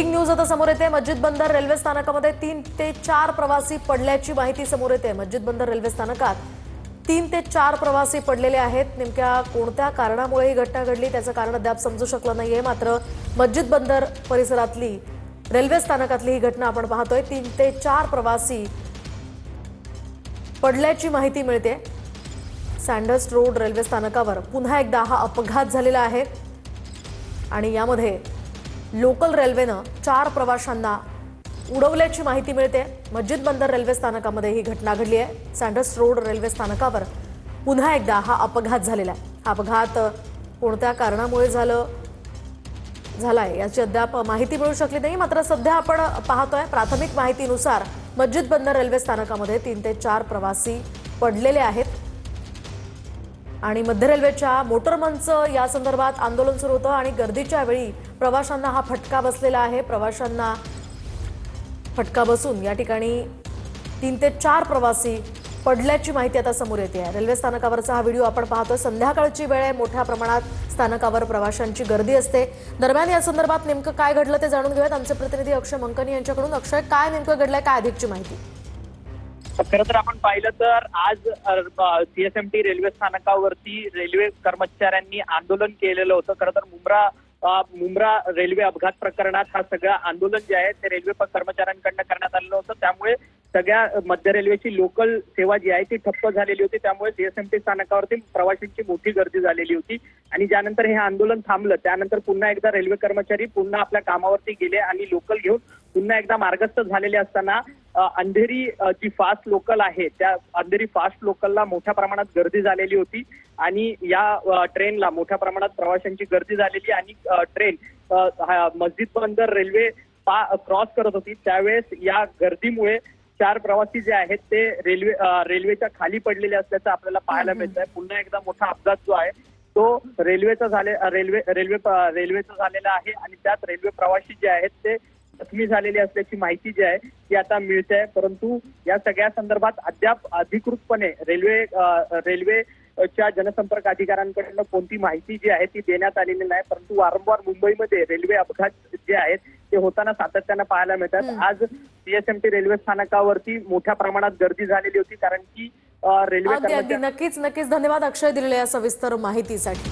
Breaking news आता समोर येते। मस्जिद बंदर रेल्वे स्थानकामध्ये 3 ते 4 प्रवासी पडल्याची माहिती समोर येते। मस्जिद बंदर रेल्वे स्थानकात 3 ते 4 प्रवासी पडलेले आहेत। नेमक्या कोणत्या कारणामुळे ही घटना घडली त्याचं कारण अद्याप समजू शकलं नाहीये। मात्र मस्जिद बंदर परिसरातली रेल्वे स्थानकातली ही घटना आपण पाहतोय। 3 ते 4 प्रवासी पडल्याची माहिती मिळते। सँडर्स रोड रेल्वे स्थानकावर पुन्हा एकदा हा अपघात झालेला आहे आणि यामध्ये लोकल रेल्वेनं 4 प्रवाशांना उडवल्याची माहिती मिळते। मस्जिद बंदर रेल्वे स्थानकामध्ये ही घटना घडली आहे। सँडर्स रोड रेल्वे स्थानकावर पुन्हा एकदा हा अपघात झालेला आहे। हा अपघात कोणत्या कारणामुळे झालाय याची अद्याप माहिती मिळू शकली नाही। मात्र सध्या आपण पाहतोय प्राथमिक माहितीनुसार मस्जिद बंदर रेल्वे स्थानकामध्ये 3 ते 4 प्रवासी पडलेले आहेत आणि मध्य रेल्वेच्या मोटरमनचं या संदर्भात आंदोलन सुरू होतं आणि गर्दीच्या वेळी प्रवाशांना हा फटका बसलेला आहे। प्रवाशांना फटका बसून या ठिकाणी 3 ते 4 प्रवासी पडल्याची माहिती आता समोर येते आहे। रेल्वे स्थानकावरचा हा व्हिडिओ आपण पाहतोय। संध्याकाळची वेळ आहे, मोठ्या प्रमाणात स्थानकावर प्रवाशांची गर्दी असते। दरम्यान या संदर्भात नेमकं काय घडलं ते जाणून घेऊयात आमचे प्रतिनिधी अक्षय मंकनी यांच्याकडून। अक्षय, काय नेमकं घडलंय, काय अधिकची माहिती? खरं तर आपण पाहिलं तर आज सीएसएमटी रेल्वे स्थानकावरती रेल्वे कर्मचाऱ्यांनी आंदोलन केलेलं होतं। खरं तर मुंब्रा रेल्वे अपघात प्रकरणात हा सगळं आंदोलन जे आहे ते रेल्वे कर्मचाऱ्यांकडनं करण्यात आलेलं होतं। त्यामुळे सगळ्या मध्य रेल्वेची लोकल सेवा जी आहे ती ठप्प झालेली होती। त्यामुळे सीएसएमटी स्थानकावरती प्रवाशांची मोठी गर्दी झालेली होती आणि ज्यानंतर हे आंदोलन थांबलं त्यानंतर पुन्हा एकदा रेल्वे कर्मचारी पुन्हा आपल्या कामावरती गेले आणि लोकल घेऊन पुन्हा एकदा मार्गस्थ झालेले असताना अंधेरी जी फास्ट लोकल आहे त्या अंधेरी फास्ट लोकलला मोठ्या प्रमाणात गर्दी झालेली होती आणि या ट्रेनला मोठ्या प्रमाणात प्रवाशांची गर्दी झालेली आणि ट्रेन मस्जिद बंदर रेल्वे क्रॉस करत होती। त्यावेळेस या गर्दीमुळे 4 प्रवासी जे आहेत ते रेल्वेच्या खाली पडलेले असल्याचं आपल्याला पाहायला मिळत आहे। पुन्हा एकदा मोठा अपघात जो आहे तो रेल्वेचा झालेला आहे आणि त्यात रेल्वे प्रवासी जे आहेत ते जखमी झालेली असल्याची माहिती जी आहे ती आता मिळते आहे। परंतु या सगळ्या संदर्भात अद्याप अधिकृतपणे रेल्वेच्या जनसंपर्क अधिकाऱ्यांकडून कोणती माहिती जी आहे ती देण्यात आलेली नाही। परंतु वारंवार मुंबईमध्ये रेल्वे अपघात जे आहेत ते होताना सातत्यानं पाहायला मिळतात। आज सीएसएमटी रेल्वे स्थानकावरती मोठ्या प्रमाणात गर्दी झालेली होती कारण की रेल्वे नक्कीच धन्यवाद अक्षय दिलेल्या सविस्तर माहितीसाठी।